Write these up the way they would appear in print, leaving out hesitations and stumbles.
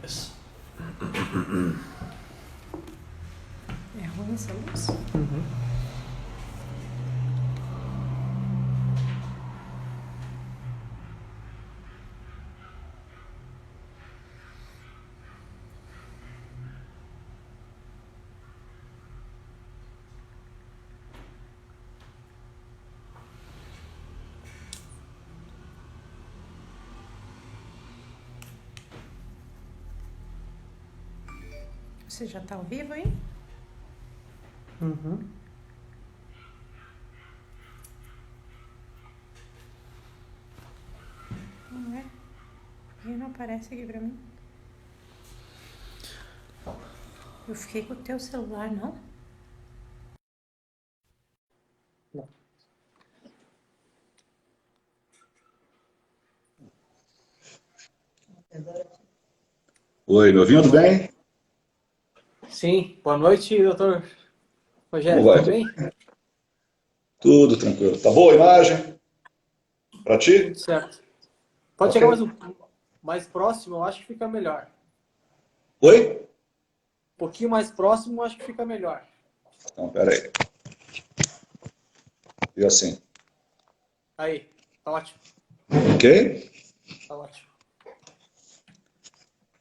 Isso. É ruim essa luz? Você já tá ao vivo aí? Uhum. Não é? Por que não aparece aqui pra mim? Eu fiquei com o teu celular, não? Não. Oi, me ouvindo bem? Sim, boa noite, doutor Como Rogério, vai? tudo bem? Tudo tranquilo. Tá boa a imagem? Para Tudo ti? certo. Pode Ok. chegar mais próximo, eu acho que fica melhor. Oi? Um pouquinho mais próximo, eu acho que fica melhor. Então, peraí. E assim? Aí, tá ótimo, Ok? tá ótimo.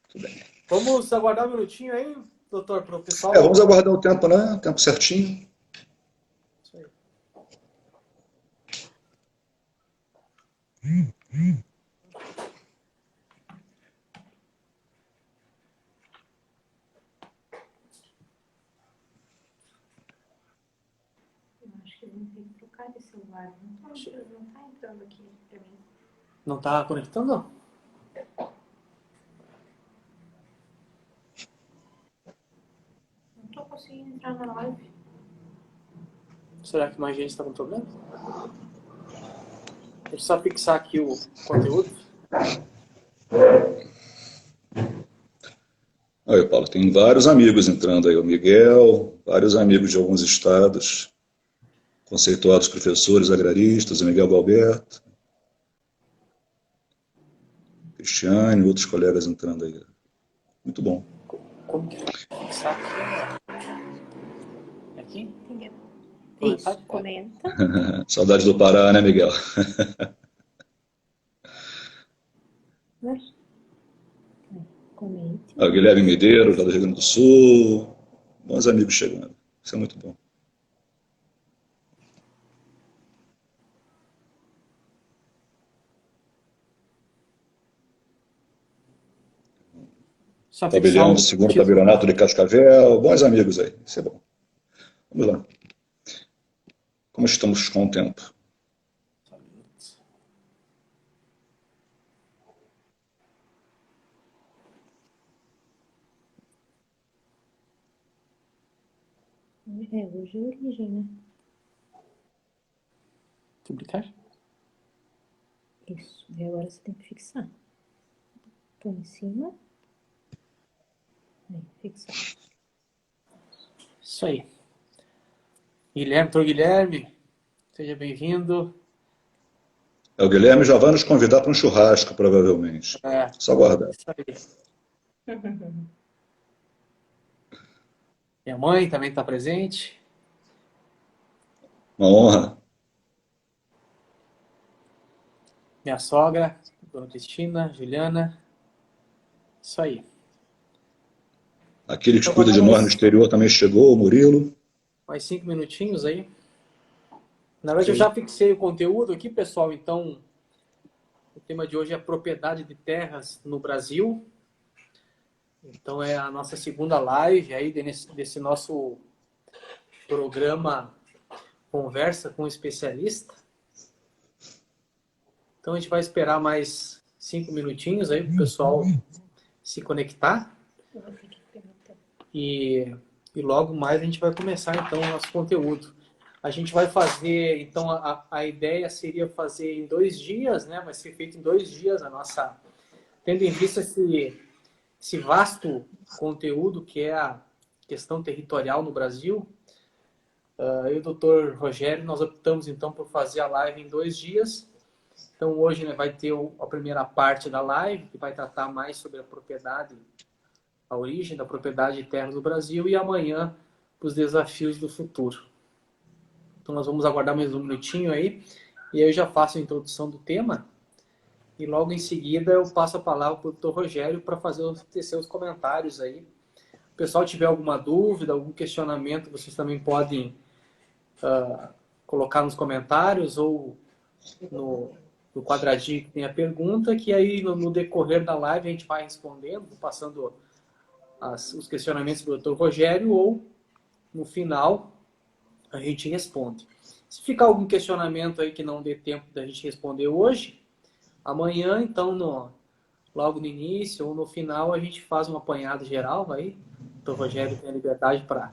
Tudo bem. Vamos aguardar um minutinho aí, doutor, para o pessoal. Vamos aguardar o tempo, né? O tempo certinho. Isso aí. Eu acho que vão ter que trocar de celular. Não tá entrando aqui pra mim. Não tá conectando? Não tô conseguindo entrar na live. Será que mais gente está com problema? Deixa eu só fixar aqui o conteúdo. Aí, Paulo, tem vários amigos entrando aí. O Miguel, vários amigos de alguns estados, conceituados professores agraristas, o Miguel Galberto, Cristiane, outros colegas entrando aí. Muito bom. Como que fixar aqui? Aqui? Entendeu? Comentar? Isso, comenta. Saudade do Pará, né, Miguel? Né? Comente. O Guilherme Medeiros, lá do Rio Grande do Sul. Bons amigos chegando. Isso é muito bom. Só fixar Tabelião o de segundo título, tabelionato né? de Cascavel. Bons amigos aí. Isso é bom. Vamos lá. Como estamos com o tempo? Só um minuto. Hoje é origem, né? Publicar? Isso. E agora você tem que fixar. Põe em cima. Aí, fixar. Isso aí. Guilherme, doutor Guilherme, seja bem-vindo. O Guilherme já vai nos convidar para um churrasco, provavelmente. É, Só aguardar. isso aí. Minha mãe também está presente. Uma honra. Minha sogra, dona Cristina, Juliana. Isso aí. Aquele que Então, cuida guardar de nós no exterior também chegou, o Murilo. mais 5 minutinhos aí. Na verdade, eu Ok. já fixei o conteúdo aqui, pessoal. Então, o tema de hoje é propriedade de terras no Brasil. Então, é a nossa segunda live aí desse nosso programa Conversa com o Especialista. Então, a gente vai esperar mais 5 minutinhos aí para o pessoal se conectar. E logo mais a gente vai começar, então, o nosso conteúdo. A gente vai fazer, então, a ideia seria fazer em 2 dias, né? Vai ser feito em 2 dias a nossa... Tendo em vista esse vasto conteúdo que é a questão territorial no Brasil, eu e o doutor Rogério, nós optamos, então, por fazer a live em 2 dias. Então, hoje, né, vai ter a primeira parte da live, que vai tratar mais sobre a propriedade a origem da propriedade de terras no Brasil, e amanhã os desafios do futuro. Então nós vamos aguardar mais um minutinho aí, e aí eu já faço a introdução do tema, e logo em seguida eu passo a palavra para o Dr. Rogério para fazer os seus comentários aí. Se o pessoal tiver alguma dúvida, algum questionamento, vocês também podem colocar nos comentários ou no quadradinho que tem a pergunta, que aí no decorrer da live a gente vai respondendo, passando os questionamentos do Dr. Rogério, ou no final a gente responde. Se ficar algum questionamento aí que não dê tempo da gente responder hoje, amanhã, então, logo no início ou no final, a gente faz um apanhado geral aí. O Dr. Rogério tem a liberdade para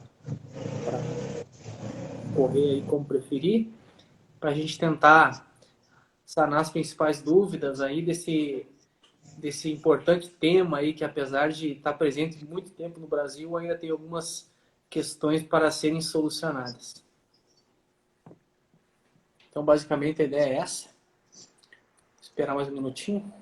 correr aí como preferir, para a gente tentar sanar as principais dúvidas aí desse importante tema aí, que apesar de estar presente muito tempo no Brasil, ainda tem algumas questões para serem solucionadas. Então, basicamente, a ideia é essa. Vou esperar mais um minutinho.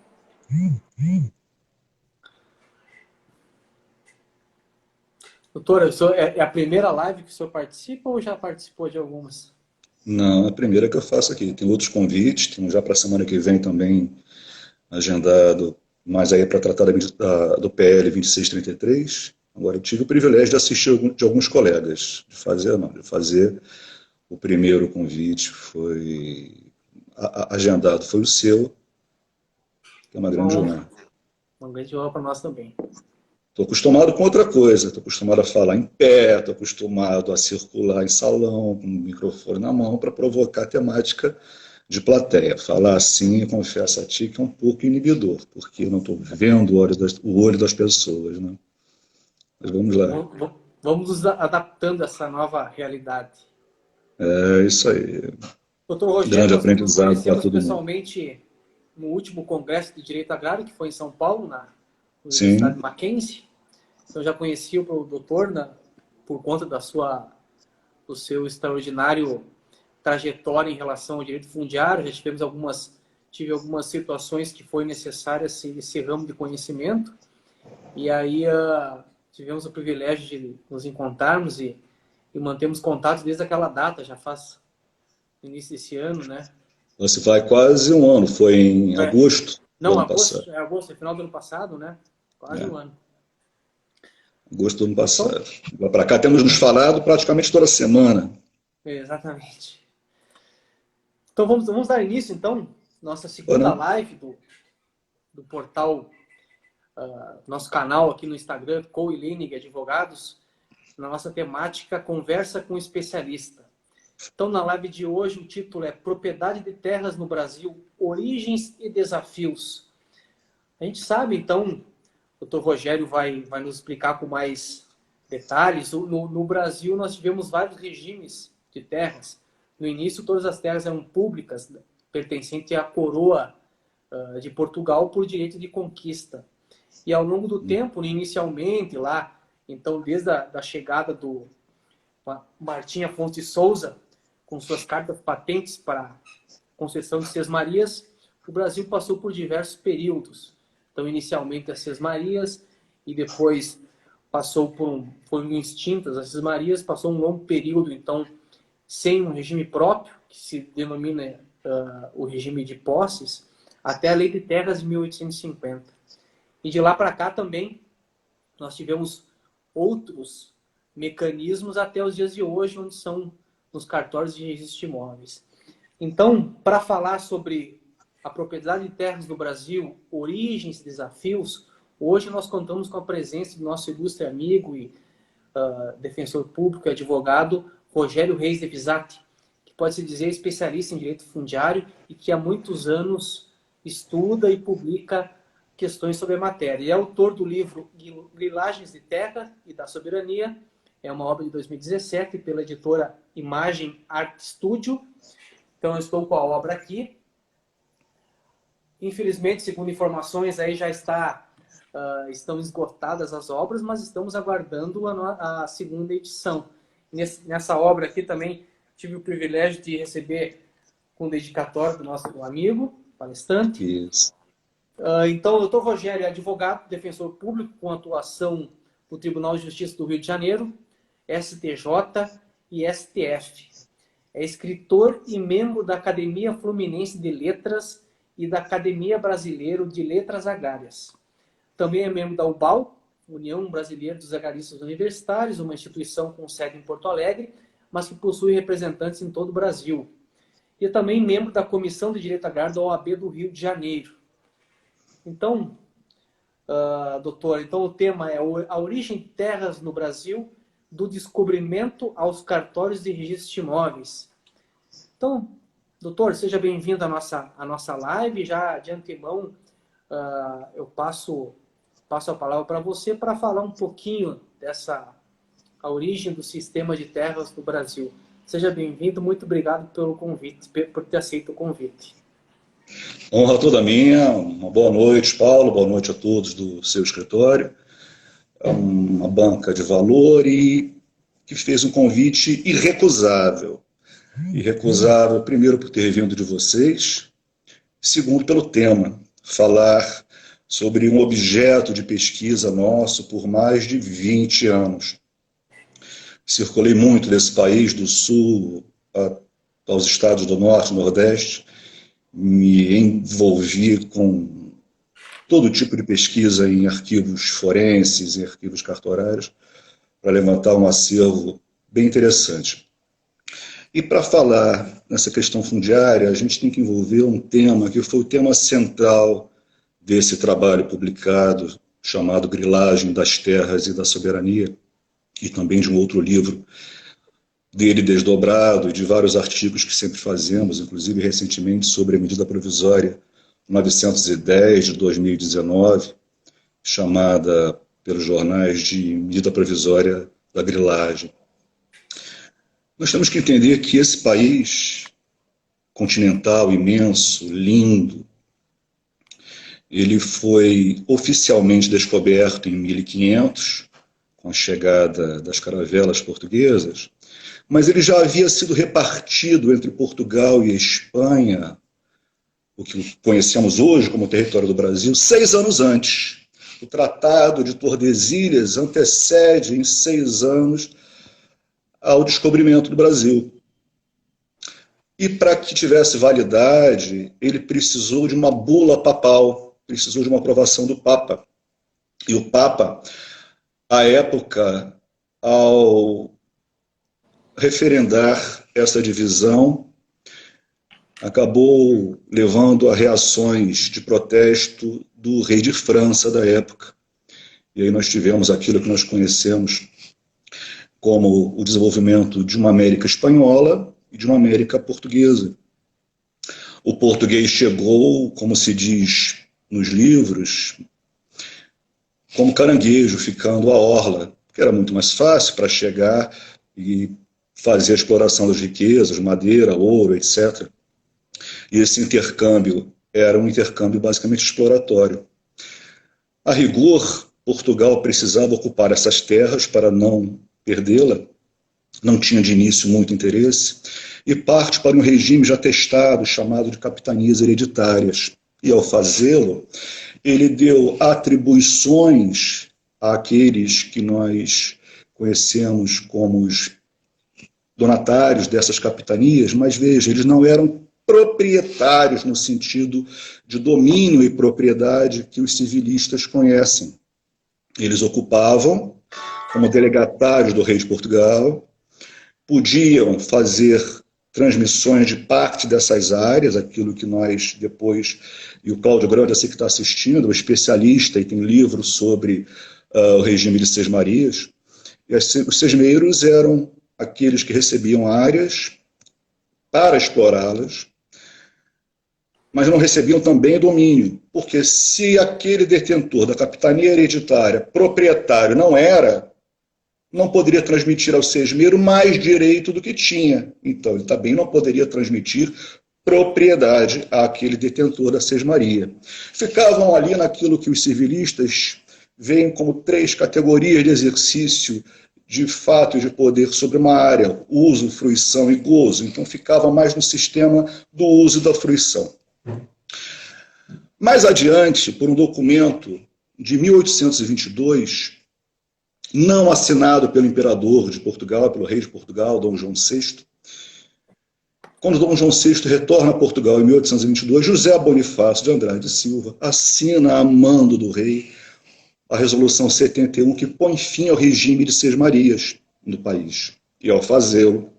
Doutora, é a primeira live que o senhor participa ou já participou de algumas? Não, é a primeira que eu faço aqui. Tem outros convites, tem já para a semana que vem também agendado, mas aí é para tratar do PL 2633. Agora, eu tive o privilégio de assistir de alguns colegas, de fazer o primeiro convite, foi agendado, foi o seu, que é uma grande honra. Uma grande honra para nós também. Estou acostumado com outra coisa, estou acostumado a falar em pé, estou acostumado a circular em salão, com o microfone na mão, para provocar a temática de plateia. Falar assim, eu confesso a ti, que é um pouco inibidor, porque eu não estou vendo o olho das pessoas, né? Mas vamos lá. Vamos nos adaptando a essa nova realidade. É isso aí. Doutor Rogério, Grande nós aprendizado para conhecemos todo mundo. pessoalmente no último Congresso de Direito Agrário, que foi em São Paulo, na Universidade Sim. Mackenzie. Então, já conheci o doutor por conta do seu extraordinário trajetória em relação ao direito fundiário. Já tive algumas situações que foi necessário esse ramo de conhecimento. E aí tivemos o privilégio de nos encontrarmos e mantemos contato desde aquela data, já faz início desse ano, né? Você vai quase um ano, foi em agosto do Não, ano passado. agosto, é final do ano passado, né? Quase um ano. Agosto do ano passado. Lá para cá temos nos falado praticamente toda semana. Exatamente. Então vamos dar início, então, nossa segunda live do portal, nosso canal aqui no Instagram, Coe Lenig Advogados, na nossa temática Conversa com Especialista. Então, na live de hoje, o título é Propriedade de Terras no Brasil, Origens e Desafios. A gente sabe, então, o Dr. Rogério vai nos explicar com mais detalhes. No Brasil, nós tivemos vários regimes de terras. No início, todas as terras eram públicas, pertencentes à coroa de Portugal por direito de conquista. E ao longo do tempo, inicialmente lá, então, desde a chegada do Martim Afonso de Souza, com suas cartas patentes para concessão de sesmarias, o Brasil passou por diversos períodos. Então, inicialmente as sesmarias, e depois foram extintas as sesmarias, passou um longo período, então, sem um regime próprio, que se denomina o regime de posses, até a Lei de Terras de 1850. E de lá para cá também, nós tivemos outros mecanismos até os dias de hoje, onde são nos cartórios de registro de imóveis. Então, para falar sobre a propriedade de terras no Brasil, origens e desafios, hoje nós contamos com a presença do nosso ilustre amigo e defensor público e advogado Rogério Reis de Visati, que pode-se dizer especialista em direito fundiário e que há muitos anos estuda e publica questões sobre a matéria. Ele é autor do livro Grilagens de Terra e da Soberania. É uma obra de 2017 pela editora Imagem Art Studio. Então, eu estou com a obra aqui. Infelizmente, segundo informações, aí já estão esgotadas as obras, mas estamos aguardando a segunda edição. Nessa obra aqui também tive o privilégio de receber com dedicatório do nosso amigo, palestrante. Isso. Então, o doutor Rogério é advogado, defensor público com atuação o Tribunal de Justiça do Rio de Janeiro, STJ e STF. É escritor e membro da Academia Fluminense de Letras e da Academia Brasileira de Letras Agrárias. Também é membro da UBAL, União Brasileira dos Agraristas Universitários, uma instituição com sede em Porto Alegre, mas que possui representantes em todo o Brasil. E também membro da Comissão de Direito Agrário da OAB do Rio de Janeiro. Então, doutor, então o tema é a origem de terras no Brasil, do descobrimento aos cartórios de registro de imóveis. Então, doutor, seja bem-vindo à nossa live. Já de antemão, eu passo a palavra para você para falar um pouquinho a origem do sistema de terras no Brasil. Seja bem-vindo, muito obrigado pelo convite, por ter aceito o convite. Honra toda minha. Uma boa noite, Paulo, boa noite a todos do seu escritório. É uma banca de valor e que fez um convite irrecusável. Irrecusável, primeiro, por ter vindo de vocês, segundo, pelo tema, falar sobre um objeto de pesquisa nosso por mais de 20 anos. Circulei muito desse país, do sul aos estados do norte, nordeste, me envolvi com todo tipo de pesquisa em arquivos forenses, em arquivos cartorários, para levantar um acervo bem interessante. E para falar nessa questão fundiária, a gente tem que envolver um tema que foi o tema central desse trabalho publicado, chamado Grilagem das Terras e da Soberania, e também de um outro livro dele desdobrado, e de vários artigos que sempre fazemos, inclusive recentemente sobre a medida provisória 910 de 2019, chamada pelos jornais de medida provisória da grilagem. Nós temos que entender que esse país continental, imenso, lindo, ele foi oficialmente descoberto em 1500, com a chegada das caravelas portuguesas, mas ele já havia sido repartido entre Portugal e Espanha, o que conhecemos hoje como território do Brasil, 6 anos antes. O Tratado de Tordesilhas antecede em 6 anos ao descobrimento do Brasil. E para que tivesse validade, ele precisou de uma bula papal, precisou de uma aprovação do Papa. E o Papa, à época, ao referendar essa divisão, acabou levando a reações de protesto do rei de França da época. E aí nós tivemos aquilo que nós conhecemos como o desenvolvimento de uma América espanhola e de uma América portuguesa. O português chegou, como se diz nos livros, como caranguejo, ficando à orla, que era muito mais fácil para chegar e fazer a exploração das riquezas, madeira, ouro, etc. E esse intercâmbio era um intercâmbio basicamente exploratório. A rigor, Portugal precisava ocupar essas terras para não perdê-la, não tinha de início muito interesse, e parte para um regime já testado, chamado de capitanias hereditárias. E ao fazê-lo, ele deu atribuições àqueles que nós conhecemos como os donatários dessas capitanias, mas veja, eles não eram proprietários no sentido de domínio e propriedade que os civilistas conhecem. Eles ocupavam como delegatários do rei de Portugal, podiam fazer transmissões de parte dessas áreas, aquilo que nós depois, e o Cláudio Grande, assim que está assistindo, é um especialista e tem livro sobre o regime de Sesmarias, e os sesmeiros eram aqueles que recebiam áreas para explorá-las, mas não recebiam também domínio, porque se aquele detentor da capitania hereditária, proprietário, não poderia transmitir ao sesmeiro mais direito do que tinha. Então, ele também não poderia transmitir propriedade àquele detentor da sesmaria. Ficavam ali naquilo que os civilistas veem como 3 categorias de exercício de fato e de poder sobre uma área: uso, fruição e gozo. Então, ficava mais no sistema do uso e da fruição. Mais adiante, por um documento de 1822, não assinado pelo imperador de Portugal, pelo rei de Portugal, Dom João VI. Quando Dom João VI retorna a Portugal em 1822, José Bonifácio de Andrade e Silva assina a mando do rei a Resolução 71, que põe fim ao regime de sesmarias no país. E ao fazê-lo,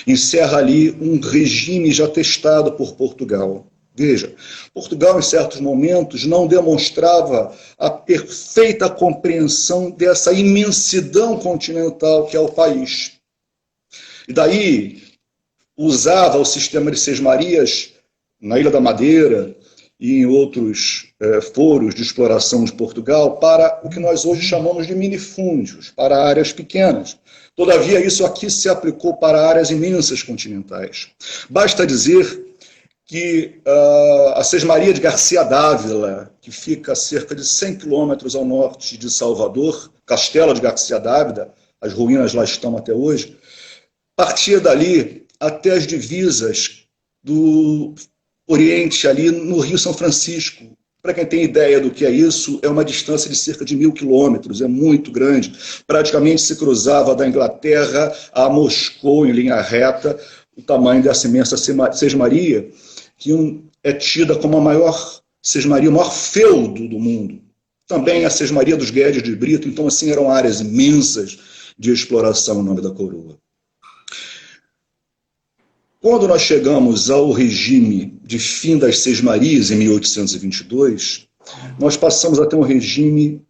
encerra ali um regime já testado por Portugal. Veja, Portugal, em certos momentos, não demonstrava a perfeita compreensão dessa imensidão continental que é o país. E daí usava o sistema de sesmarias na Ilha da Madeira e em outros foros de exploração de Portugal para o que nós hoje chamamos de minifúndios, para áreas pequenas. Todavia, isso aqui se aplicou para áreas imensas continentais. Basta dizer que a sesmaria de Garcia Dávila, que fica a cerca de 100 quilômetros ao norte de Salvador, Castelo de Garcia Dávila, as ruínas lá estão até hoje, partia dali até as divisas do Oriente, ali no Rio São Francisco. Para quem tem ideia do que é isso, é uma distância de cerca de 1.000 quilômetros, é muito grande. Praticamente se cruzava da Inglaterra a Moscou em linha reta, o tamanho dessa imensa sesmaria, que é tida como a maior sesmaria, o maior feudo do mundo. Também a sesmaria dos Guedes de Brito, então assim eram áreas imensas de exploração no nome da coroa. Quando nós chegamos ao regime de fim das sesmarias, em 1822, nós passamos a ter um regime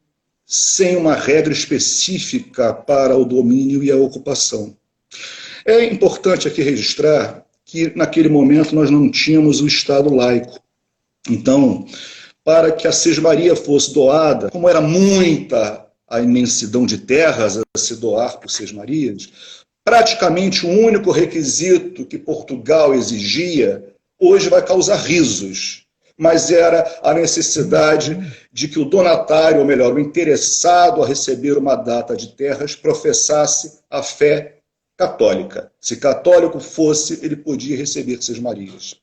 sem uma regra específica para o domínio e a ocupação. É importante aqui registrar que, naquele momento, nós não tínhamos o Estado laico. Então, para que a sesmaria fosse doada, como era muita a imensidão de terras a se doar por sesmarias, praticamente o único requisito que Portugal exigia, hoje vai causar risos, mas era a necessidade de que o donatário, ou melhor, o interessado a receber uma data de terras, professasse a fé católica. Se católico fosse, ele podia receber sesmarias.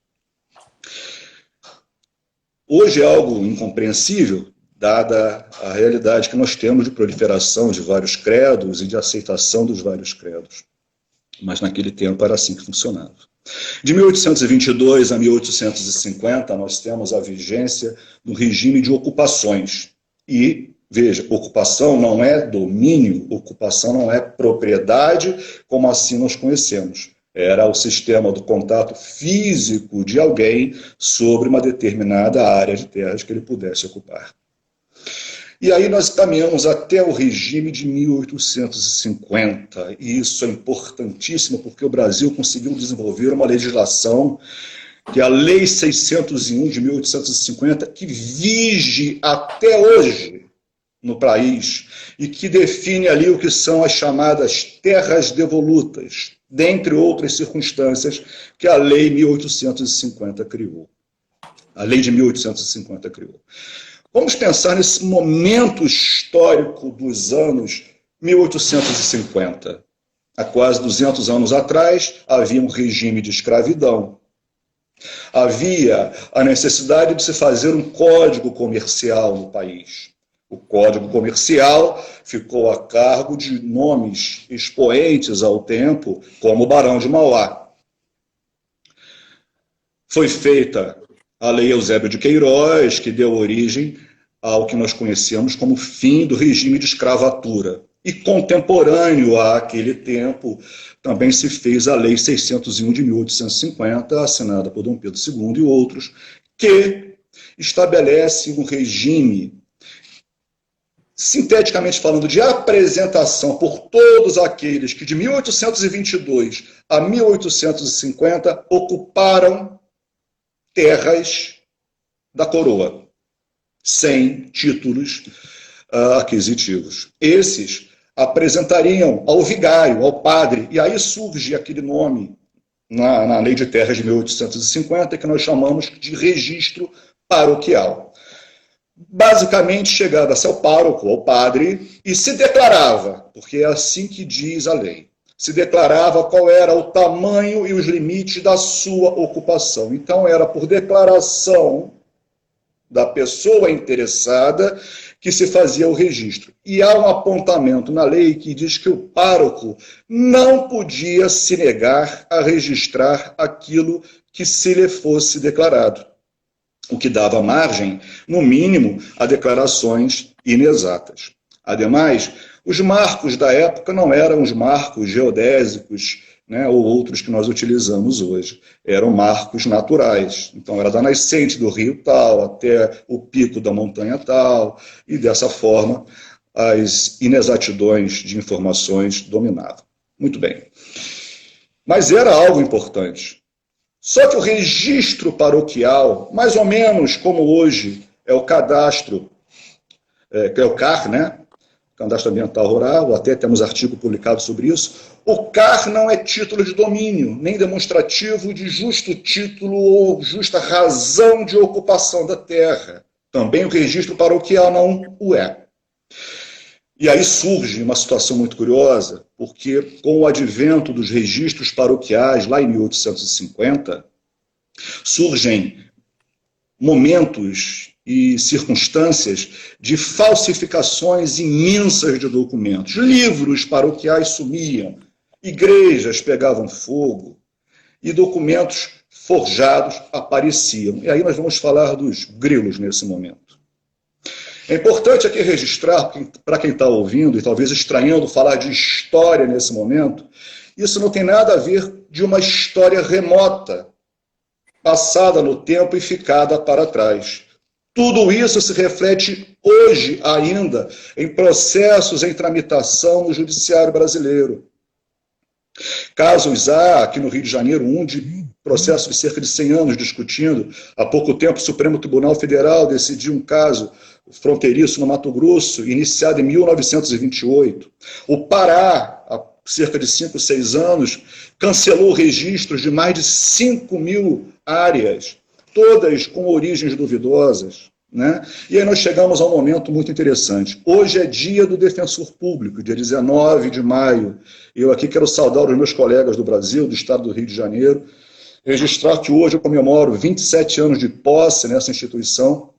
Hoje é algo incompreensível, dada a realidade que nós temos de proliferação de vários credos e de aceitação dos vários credos. Mas naquele tempo era assim que funcionava. De 1822 a 1850, nós temos a vigência do regime de ocupações. E, veja, ocupação não é domínio, ocupação não é propriedade, como assim nós conhecemos. Era o sistema do contato físico de alguém sobre uma determinada área de terras que ele pudesse ocupar. E aí nós caminhamos até o regime de 1850, e isso é importantíssimo porque o Brasil conseguiu desenvolver uma legislação, que é a Lei 601 de 1850, que vige até hoje no país, e que define ali o que são as chamadas terras devolutas, dentre outras circunstâncias que a Lei 1850 criou. A Lei de 1850 criou. Vamos pensar nesse momento histórico dos anos 1850. Há quase 200 anos atrás, havia um regime de escravidão. Havia a necessidade de se fazer um código comercial no país. O código comercial ficou a cargo de nomes expoentes ao tempo, como o Barão de Mauá. Foi feita a Lei Eusébio de Queiroz, que deu origem ao que nós conhecemos como fim do regime de escravatura. E contemporâneo àquele tempo, também se fez a Lei 601 de 1850, assinada por Dom Pedro II e outros, que estabelece um regime, sinteticamente falando, de apresentação por todos aqueles que de 1822 a 1850 ocuparam terras da coroa, sem títulos aquisitivos. Esses apresentariam ao vigário, ao padre, e aí surge aquele nome na Lei de Terras de 1850, que nós chamamos de registro paroquial. Basicamente, chegava-se ao pároco, ao padre, e se declarava, porque é assim que diz a lei, se declarava qual era o tamanho e os limites da sua ocupação. Então, era por declaração da pessoa interessada que se fazia o registro. E há um apontamento na lei que diz que o pároco não podia se negar a registrar aquilo que se lhe fosse declarado, o que dava margem, no mínimo, a declarações inexatas. Ademais, os marcos da época não eram os marcos geodésicos, né, ou outros que nós utilizamos hoje. Eram marcos naturais. Então, era da nascente do rio tal até o pico da montanha tal, e dessa forma as inexatidões de informações dominavam. Muito bem. Mas era algo importante. Só que o registro paroquial, mais ou menos como hoje é o cadastro, que é o CAR, né? Cadastro Ambiental Rural, até temos artigo publicado sobre isso. O CAR não é título de domínio, nem demonstrativo de justo título ou justa razão de ocupação da terra. Também o registro paroquial não o é. E aí surge uma situação muito curiosa, porque com o advento dos registros paroquiais, lá em 1850, surgem momentos e circunstâncias de falsificações imensas de documentos. Livros paroquiais sumiam, igrejas pegavam fogo e documentos forjados apareciam. E aí nós vamos falar dos grilos nesse momento. É importante aqui registrar, para quem está ouvindo e talvez estranhando falar de história nesse momento, isso não tem nada a ver de uma história remota, passada no tempo e ficada para trás. Tudo isso se reflete hoje ainda em processos em tramitação no judiciário brasileiro. Casos há, aqui no Rio de Janeiro, de processo de cerca de 100 anos discutindo. Há pouco tempo, o Supremo Tribunal Federal decidiu um caso fronteiriço no Mato Grosso, iniciado em 1928. O Pará, há cerca de 5, 6 anos, cancelou registros de mais de 5.000 áreas, todas com origens duvidosas, né? E aí nós chegamos a um momento muito interessante. Hoje é dia do Defensor Público, dia 19 de maio. Eu aqui quero saudar os meus colegas do Brasil, do estado do Rio de Janeiro, registrar que hoje eu comemoro 27 anos de posse nessa instituição,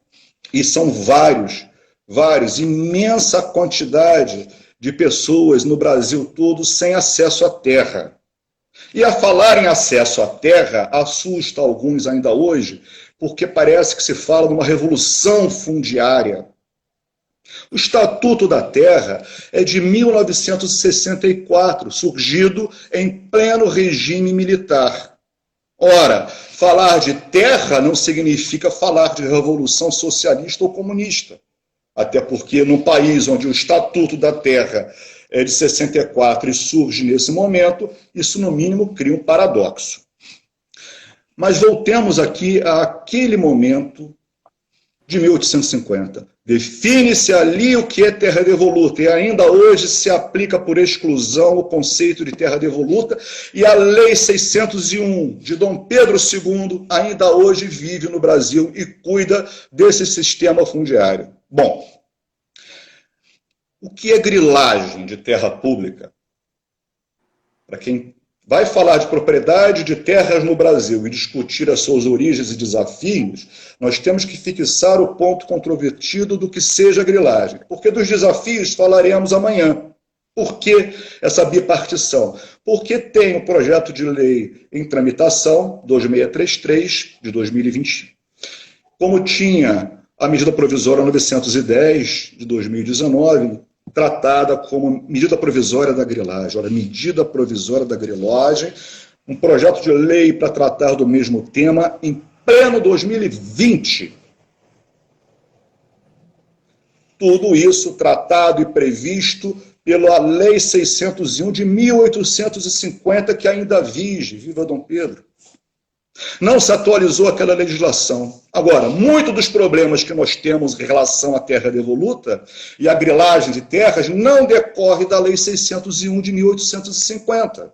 e são vários, imensa quantidade de pessoas no Brasil todo sem acesso à terra. E a falar em acesso à terra, assusta alguns ainda hoje, porque parece que se fala de uma revolução fundiária. O Estatuto da Terra é de 1964, surgido em pleno regime militar. Ora, falar de terra não significa falar de revolução socialista ou comunista. Até porque num país onde o Estatuto da Terra é de 64 e surge nesse momento, isso no mínimo cria um paradoxo. Mas voltemos aqui àquele momento de 1850. Define-se ali o que é terra devoluta, e ainda hoje se aplica por exclusão o conceito de terra devoluta, e a Lei 601 de Dom Pedro II ainda hoje vive no Brasil e cuida desse sistema fundiário. Bom, o que é grilagem de terra pública? Para quem vai falar de propriedade de terras no Brasil e discutir as suas origens e desafios, nós temos que fixar o ponto controvertido do que seja grilagem. Porque dos desafios falaremos amanhã. Por que essa bipartição? Porque tem o projeto de lei em tramitação, 2633, de 2020, como tinha a medida provisória 910, de 2019, tratada como medida provisória da grilagem. Olha, medida provisória da grilagem, um projeto de lei para tratar do mesmo tema em pleno 2020. Tudo isso tratado e previsto pela Lei 601 de 1850, que ainda vige, viva Dom Pedro. Não se atualizou aquela legislação. Agora, muitos dos problemas que nós temos em relação à terra devoluta e à grilagem de terras não decorre da Lei 601 de 1850.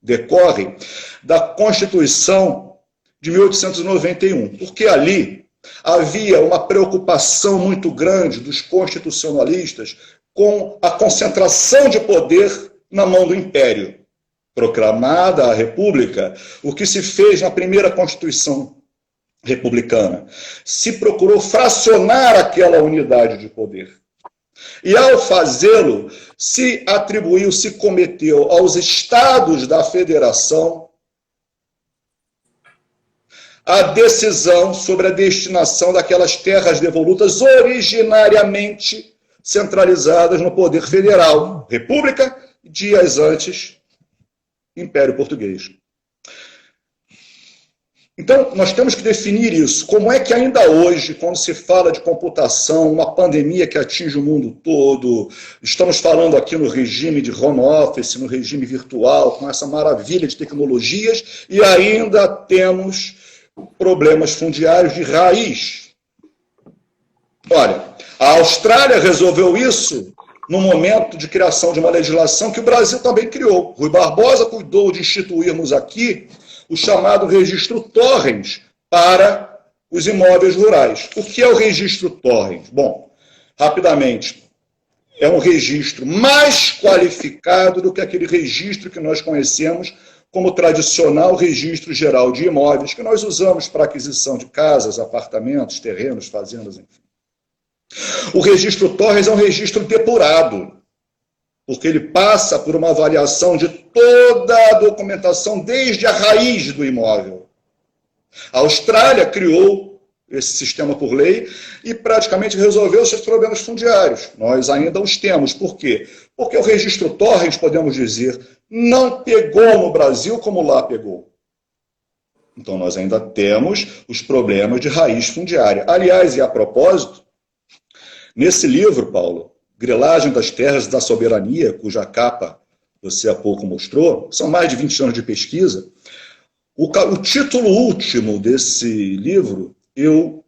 Decorre da Constituição de 1891, porque ali havia uma preocupação muito grande dos constitucionalistas com a concentração de poder na mão do Império. Proclamada a República, o que se fez na primeira Constituição republicana? Se procurou fracionar aquela unidade de poder. E, ao fazê-lo, se atribuiu, se cometeu aos estados da federação a decisão sobre a destinação daquelas terras devolutas originariamente centralizadas no poder federal, República, dias antes, Império Português. Então, nós temos que definir isso. Como é que ainda hoje, quando se fala de computação, uma pandemia que atinge o mundo todo, estamos falando aqui no regime de home office, no regime virtual, com essa maravilha de tecnologias, e ainda temos problemas fundiários de raiz. Olha, a Austrália resolveu isso no momento de criação de uma legislação que o Brasil também criou. Rui Barbosa cuidou de instituirmos aqui o chamado registro Torrens para os imóveis rurais. O que é o registro Torrens? Bom, rapidamente, é um registro mais qualificado do que aquele registro que nós conhecemos como tradicional registro geral de imóveis, que nós usamos para aquisição de casas, apartamentos, terrenos, fazendas, enfim. O registro Torrens é um registro depurado, porque ele passa por uma avaliação de toda a documentação, desde a raiz do imóvel. A Austrália criou esse sistema por lei e praticamente resolveu seus problemas fundiários. Nós ainda os temos. Por quê? Porque o registro Torrens, podemos dizer, não pegou no Brasil como lá pegou. Então nós ainda temos os problemas de raiz fundiária. Aliás, e a propósito, nesse livro, Paulo, Grilagem das Terras da Soberania, cuja capa você há pouco mostrou, são mais de 20 anos de pesquisa. O título último desse livro, eu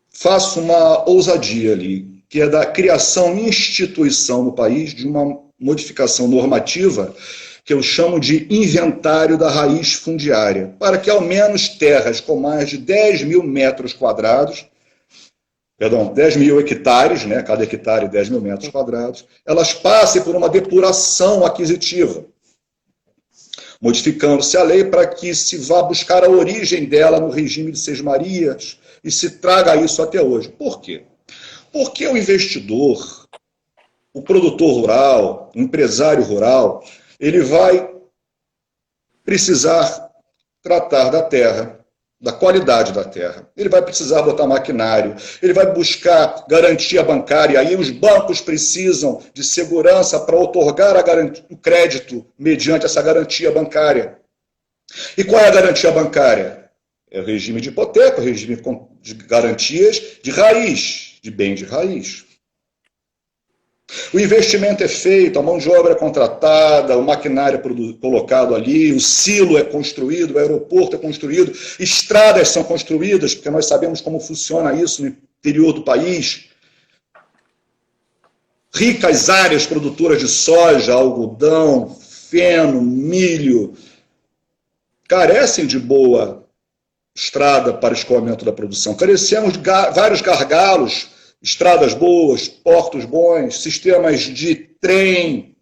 faço uma ousadia ali, que é da criação e instituição no país de uma modificação normativa que eu chamo de inventário da raiz fundiária, para que ao menos terras com mais de 10 mil metros quadrados, 10 mil hectares, né, cada hectare 10 mil metros quadrados, elas passem por uma depuração aquisitiva, modificando-se a lei para que se vá buscar a origem dela no regime de Sesmarias e se traga isso até hoje. Por quê? Porque o investidor, o produtor rural, o empresário rural, ele vai precisar tratar da terra, da qualidade da terra. Ele vai precisar botar maquinário, ele vai buscar garantia bancária, aí os bancos precisam de segurança para otorgar o crédito mediante essa garantia bancária. E qual é a garantia bancária? É o regime de hipoteca, o regime de garantias de raiz, de bem de raiz. O investimento é feito, a mão de obra é contratada, o maquinário é colocado ali, o silo é construído, o aeroporto é construído, estradas são construídas, porque nós sabemos como funciona isso no interior do país. Ricas áreas produtoras de soja, algodão, feno, milho, carecem de boa estrada para escoamento da produção. Carecemos de vários gargalos, estradas boas, portos bons, sistemas de trem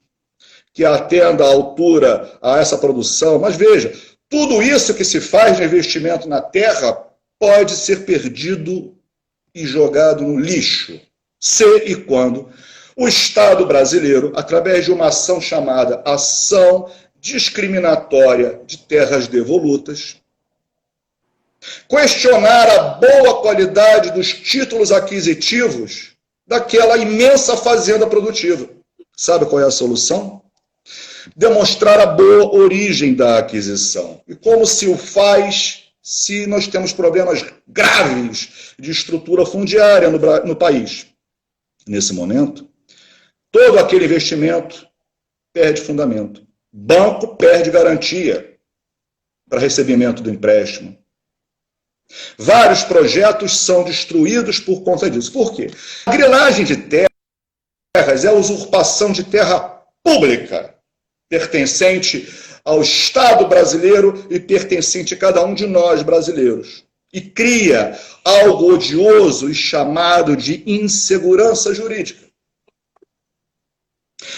que atenda à altura a essa produção. Mas veja, tudo isso que se faz de investimento na terra pode ser perdido e jogado no lixo, se e quando o Estado brasileiro, através de uma ação chamada Ação Discriminatória de Terras Devolutas, questionar a boa qualidade dos títulos aquisitivos daquela imensa fazenda produtiva. Sabe qual é a solução? Demonstrar a boa origem da aquisição. E como se o faz se nós temos problemas graves de estrutura fundiária no país? Nesse momento, todo aquele investimento perde fundamento. Banco perde garantia para recebimento do empréstimo. Vários projetos são destruídos por conta disso. Por quê? A grilagem de terras é a usurpação de terra pública, pertencente ao Estado brasileiro e pertencente a cada um de nós brasileiros. E cria algo odioso e chamado de insegurança jurídica.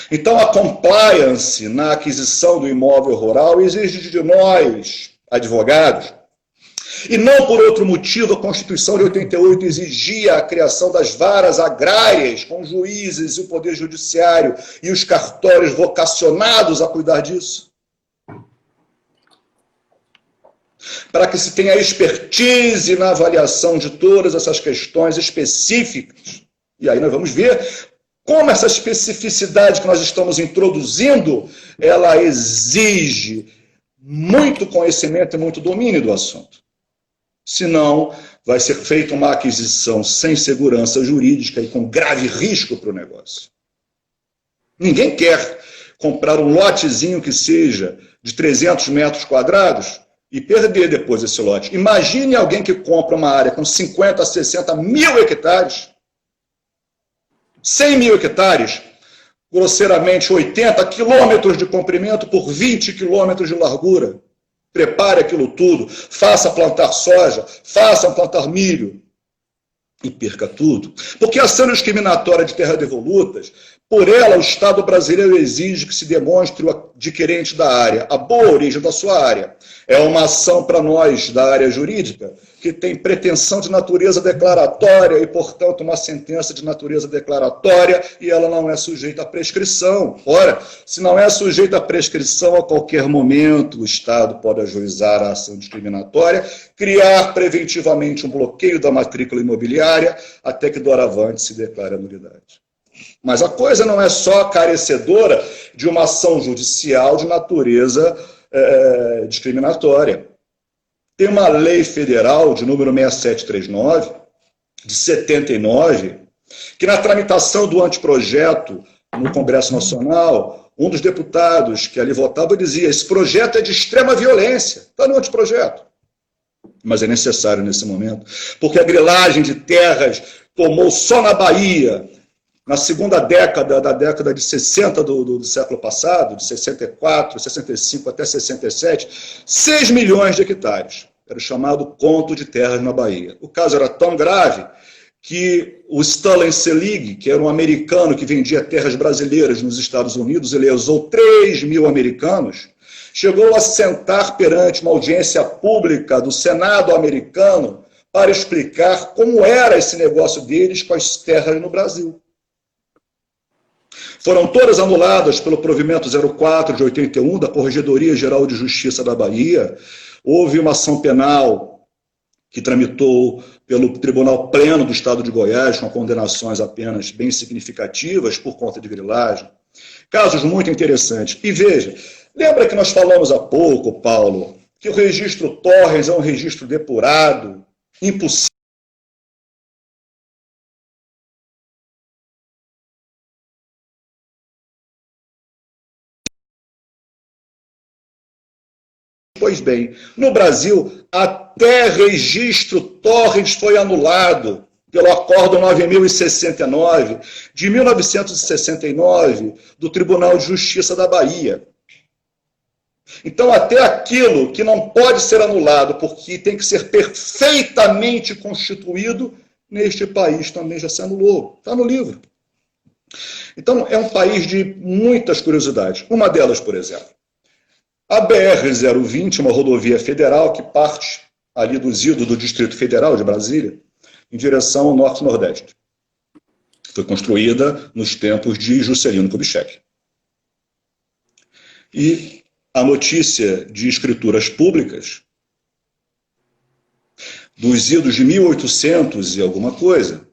Então, a compliance na aquisição do imóvel rural exige de nós, advogados, E não por outro motivo, a Constituição de 88 exigia a criação das varas agrárias, com juízes e o Poder Judiciário e os cartórios vocacionados a cuidar disso. Para que se tenha expertise na avaliação de todas essas questões específicas. E aí nós vamos ver como essa especificidade que nós estamos introduzindo, ela exige muito conhecimento e muito domínio do assunto. Senão, vai ser feita uma aquisição sem segurança jurídica e com grave risco para o negócio. Ninguém quer comprar um lotezinho que seja de 300 metros quadrados e perder depois esse lote. Imagine alguém que compra uma área com 50 a 60 mil hectares, 100 mil hectares, grosseiramente 80 quilômetros de comprimento por 20 quilômetros de largura. Prepare aquilo tudo, faça plantar soja, faça plantar milho e perca tudo. Porque a ação discriminatória de terras devolutas, por ela o Estado brasileiro exige que se demonstre o adquirente da área, a boa origem da sua área. É uma ação para nós da área jurídica que tem pretensão de natureza declaratória e, portanto, uma sentença de natureza declaratória e ela não é sujeita à prescrição. Ora, se não é sujeita à prescrição, a qualquer momento o Estado pode ajuizar a ação discriminatória, criar preventivamente um bloqueio da matrícula imobiliária até que doravante se declare a nulidade. Mas a coisa não é só carecedora de uma ação judicial de natureza discriminatória. Tem uma lei federal de número 6739, de 79, que na tramitação do anteprojeto no Congresso Nacional, um dos deputados que ali votava dizia: esse projeto é de extrema violência, está no anteprojeto. Mas é necessário nesse momento, porque a grilagem de terras tomou só na Bahia, na segunda década, da década de 60 do século passado, de 64, 65 até 67, 6 milhões de hectares. Era o chamado conto de terras na Bahia. O caso era tão grave que o Stanley Selig, que era um americano que vendia terras brasileiras nos Estados Unidos, ele lesou 3 mil americanos, chegou a sentar perante uma audiência pública do Senado americano para explicar como era esse negócio deles com as terras no Brasil. Foram todas anuladas pelo provimento 04 de 81 da Corregedoria Geral de Justiça da Bahia. Houve uma ação penal que tramitou pelo Tribunal Pleno do Estado de Goiás, com condenações apenas bem significativas por conta de grilagem. Casos muito interessantes. E veja, lembra que nós falamos há pouco, Paulo, que o registro Torres é um registro depurado, impossível. Pois bem, no Brasil, até registro Torres foi anulado pelo Acordo 9069, de 1969, do Tribunal de Justiça da Bahia. Então, até aquilo que não pode ser anulado, porque tem que ser perfeitamente constituído, neste país também já se anulou. Está no livro. Então, é um país de muitas curiosidades. Uma delas, por exemplo, a BR-020, uma rodovia federal que parte ali dos idos do Distrito Federal de Brasília, em direção ao norte-nordeste. Foi construída nos tempos de Juscelino Kubitschek. E a notícia de escrituras públicas dos idos de 1800 e alguma coisa,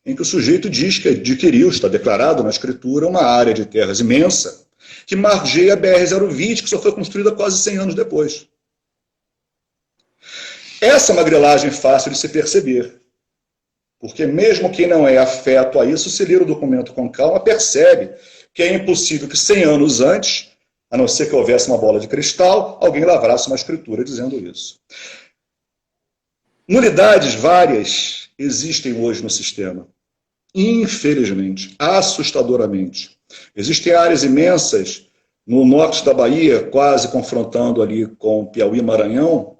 em que o sujeito diz que adquiriu, está declarado na escritura, uma área de terras imensa, que margeia a BR-020, que só foi construída quase 100 anos depois. Essa é uma grilagem fácil de se perceber, porque mesmo quem não é afeto a isso, se ler o documento com calma, percebe que é impossível que 100 anos antes, a não ser que houvesse uma bola de cristal, alguém lavrasse uma escritura dizendo isso. Nulidades várias existem hoje no sistema. Infelizmente, assustadoramente. Existem áreas imensas no norte da Bahia, quase confrontando ali com Piauí e Maranhão,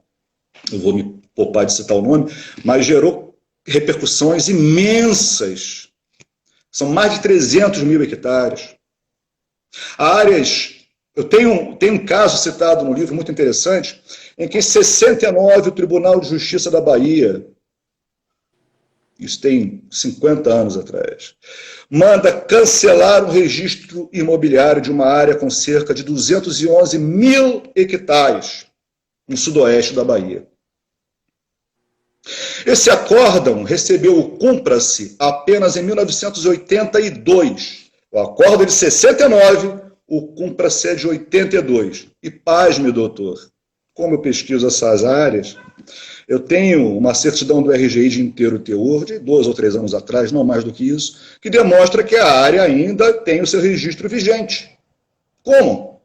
eu vou me poupar de citar o nome, mas gerou repercussões imensas. São mais de 300 mil hectares. Áreas, eu tenho um caso citado no livro muito interessante, em que em 69 o Tribunal de Justiça da Bahia, isso tem 50 anos atrás, manda cancelar o registro imobiliário de uma área com cerca de 211 mil hectares no sudoeste da Bahia. Esse acórdão recebeu o cumpra-se apenas em 1982. O acórdão de 69, o cumpra-se é de 82. E pasme, doutor, como eu pesquiso essas áreas, eu tenho uma certidão do RGI de inteiro teor, de 2 ou 3 anos atrás, não mais do que isso, que demonstra que a área ainda tem o seu registro vigente. Como?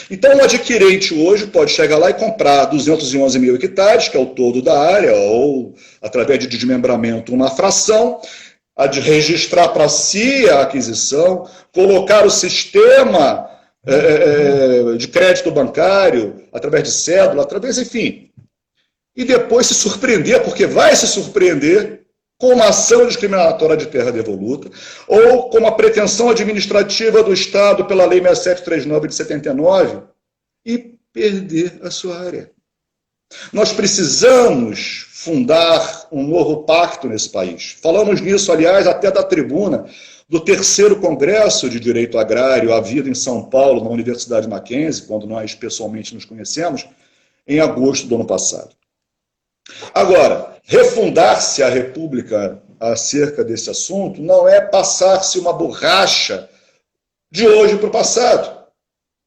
Então, o adquirente hoje pode chegar lá e comprar 211 mil hectares, que é o todo da área, ou, através de desmembramento, uma fração, registrar para si a aquisição, colocar o sistema de crédito bancário, através de cédula, enfim, e depois se surpreender, porque vai se surpreender, com uma ação discriminatória de terra devoluta, ou com uma pretensão administrativa do Estado pela Lei 6739 de 79, e perder a sua área. Nós precisamos fundar um novo pacto nesse país. Falamos nisso, aliás, até da tribuna do 3º Congresso de Direito Agrário, havido em São Paulo, na Universidade Mackenzie, quando nós pessoalmente nos conhecemos, em agosto do ano passado. Agora, refundar-se a República acerca desse assunto não é passar-se uma borracha de hoje para o passado,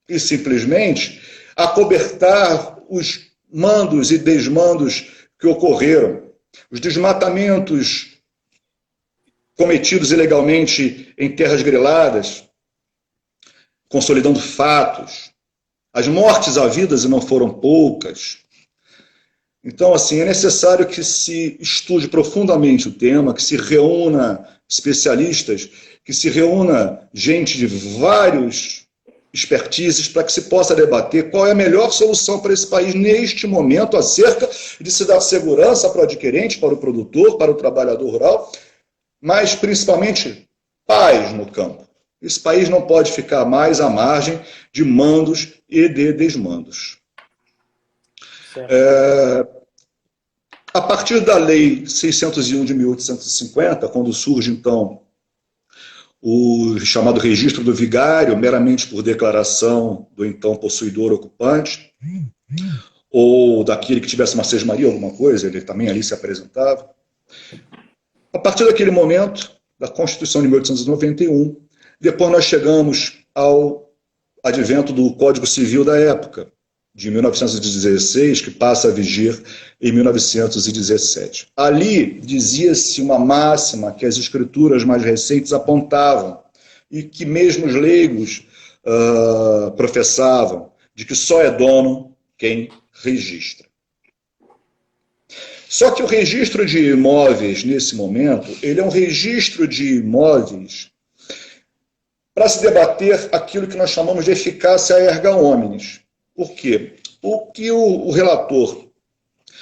e simplesmente acobertar os mandos e desmandos que ocorreram, os desmatamentos cometidos ilegalmente em terras griladas, consolidando fatos, as mortes havidas e não foram poucas. Então, assim, é necessário que se estude profundamente o tema, que se reúna especialistas, que se reúna gente de vários expertises para que se possa debater qual é a melhor solução para esse país neste momento acerca de se dar segurança para o adquirente, para o produtor, para o trabalhador rural, mas principalmente paz no campo. Esse país não pode ficar mais à margem de mandos e de desmandos. A partir da Lei 601 de 1850, quando surge, então, o chamado registro do vigário, meramente por declaração do então possuidor ocupante, ou daquele que tivesse uma sesmaria, alguma coisa, ele também ali se apresentava. A partir daquele momento, da Constituição de 1891, depois nós chegamos ao advento do Código Civil da época, de 1916, que passa a vigir em 1917. Ali dizia-se uma máxima que as escrituras mais recentes apontavam, e que mesmo os leigos professavam, de que só é dono quem registra. Só que o registro de imóveis, nesse momento, ele é um registro de imóveis para se debater aquilo que nós chamamos de eficácia erga omnes. Por quê? O que o relator,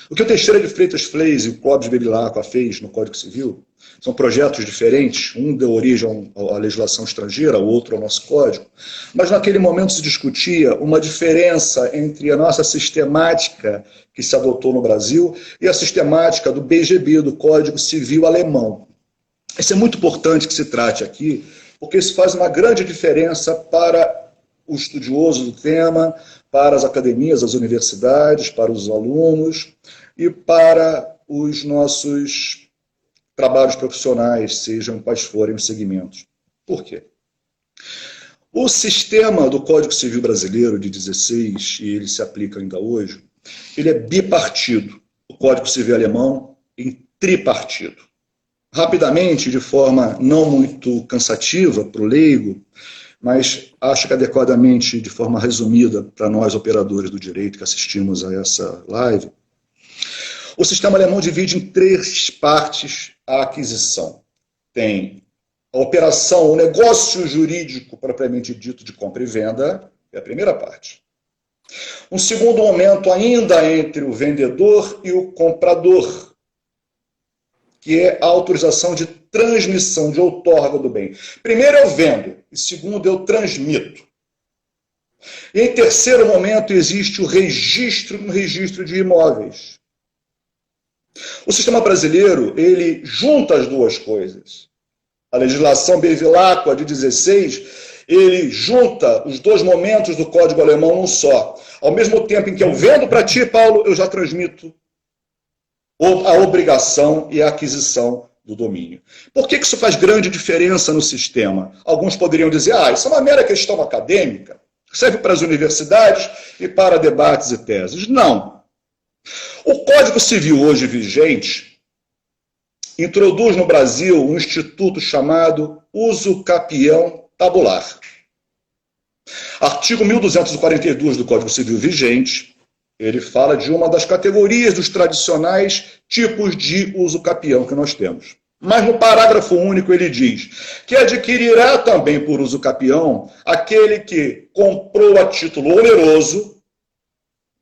o que o Teixeira de Freitas fez e o Clóvis Bevilacqua fez no Código Civil, são projetos diferentes, um deu origem à legislação estrangeira, o outro ao nosso Código, mas naquele momento se discutia uma diferença entre a nossa sistemática que se adotou no Brasil e a sistemática do BGB, do Código Civil alemão. Isso é muito importante que se trate aqui, porque isso faz uma grande diferença para o estudioso do tema, para as academias, as universidades, para os alunos e para os nossos trabalhos profissionais, sejam quais forem os segmentos. Por quê? O sistema do Código Civil Brasileiro de 16, e ele se aplica ainda hoje, ele é bipartido. O Código Civil alemão em tripartido. Rapidamente, de forma não muito cansativa para o leigo, mas acho que adequadamente, de forma resumida, para nós operadores do direito que assistimos a essa live, o sistema alemão divide em 3 partes a aquisição. Tem a operação, o negócio jurídico propriamente dito de compra e venda, é a primeira parte. Um segundo momento ainda entre o vendedor e o comprador, que é a autorização de transmissão, de outorga do bem. Primeiro eu vendo, e segundo eu transmito. E em terceiro momento existe o registro no registro de imóveis. O sistema brasileiro, ele junta as duas coisas. A legislação Bevilacqua de 16, ele junta os dois momentos do Código Alemão num só. Ao mesmo tempo em que eu vendo para ti, Paulo, eu já transmito a obrigação e a aquisição do domínio. Por que isso faz grande diferença no sistema? Alguns poderiam dizer, isso é uma mera questão acadêmica, serve para as universidades e para debates e teses. Não. O Código Civil hoje vigente introduz no Brasil um instituto chamado uso capião tabular. Artigo 1242 do Código Civil vigente, ele fala de uma das categorias dos tradicionais tipos de uso capião que nós temos. Mas no parágrafo único ele diz que adquirirá também por uso capião aquele que comprou a título oneroso,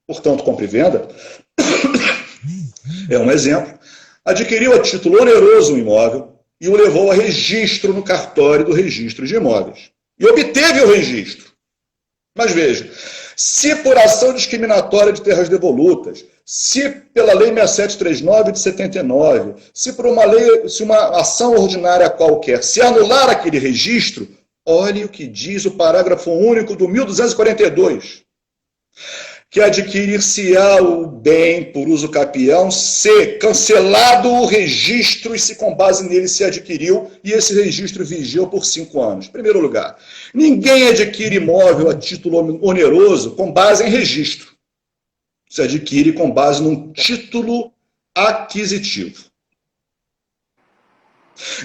portanto compra e venda, é um exemplo, adquiriu a título oneroso um imóvel e o levou a registro no cartório do registro de imóveis. E obteve o registro. Mas veja, se por ação discriminatória de terras devolutas, se pela Lei 6739 de 79, se por uma ação ordinária qualquer, se anular aquele registro, olhe o que diz o parágrafo único do 1242, que adquirir-se-á o bem por uso capião se cancelado o registro e se com base nele se adquiriu e esse registro vigiou por 5 anos. Em primeiro lugar, ninguém adquire imóvel a título oneroso com base em registro. Se adquire com base num título aquisitivo.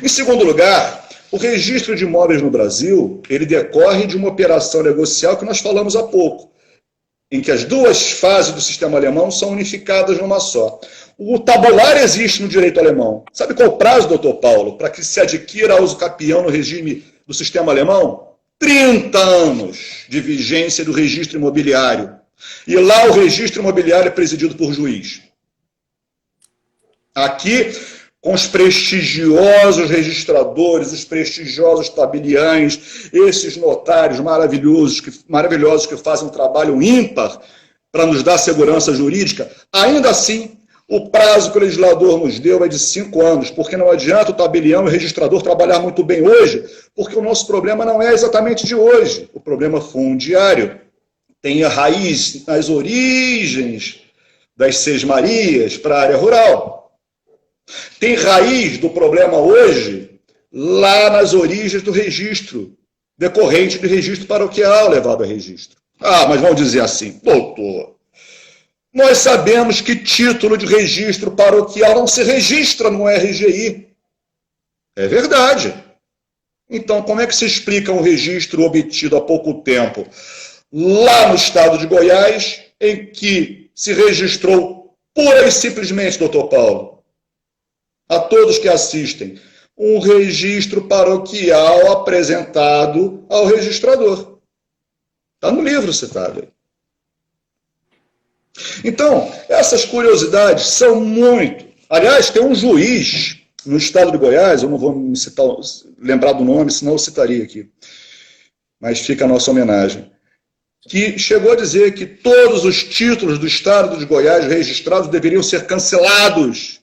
Em segundo lugar, o registro de imóveis no Brasil, ele decorre de uma operação negocial que nós falamos há pouco, em que as duas fases do sistema alemão são unificadas numa só. O tabular existe no direito alemão. Sabe qual o prazo, doutor Paulo, para que se adquira uso capião no regime do sistema alemão? 30 anos de vigência do registro imobiliário. E lá o registro imobiliário é presidido por juiz. Aqui, com os prestigiosos registradores, os prestigiosos tabeliães, esses notários maravilhosos que fazem um trabalho ímpar para nos dar segurança jurídica, ainda assim, o prazo que o legislador nos deu é de 5 anos, porque não adianta o tabelião e o registrador trabalhar muito bem hoje, porque o nosso problema não é exatamente de hoje, o problema fundiário. Tem a raiz nas origens das Sesmarias para a área rural. Tem raiz do problema hoje lá nas origens do registro, decorrente do registro paroquial levado a registro. Mas vão dizer assim, doutor, nós sabemos que título de registro paroquial não se registra no RGI. É verdade. Então, como é que se explica um registro obtido há pouco tempo lá no estado de Goiás, em que se registrou pura e simplesmente, doutor Paulo, a todos que assistem, um registro paroquial apresentado ao registrador. Está no livro citado aí. Então, essas curiosidades são muito... Aliás, tem um juiz no estado de Goiás, eu não vou lembrar do nome, senão eu citaria aqui, mas fica a nossa homenagem, que chegou a dizer que todos os títulos do estado de Goiás registrados deveriam ser cancelados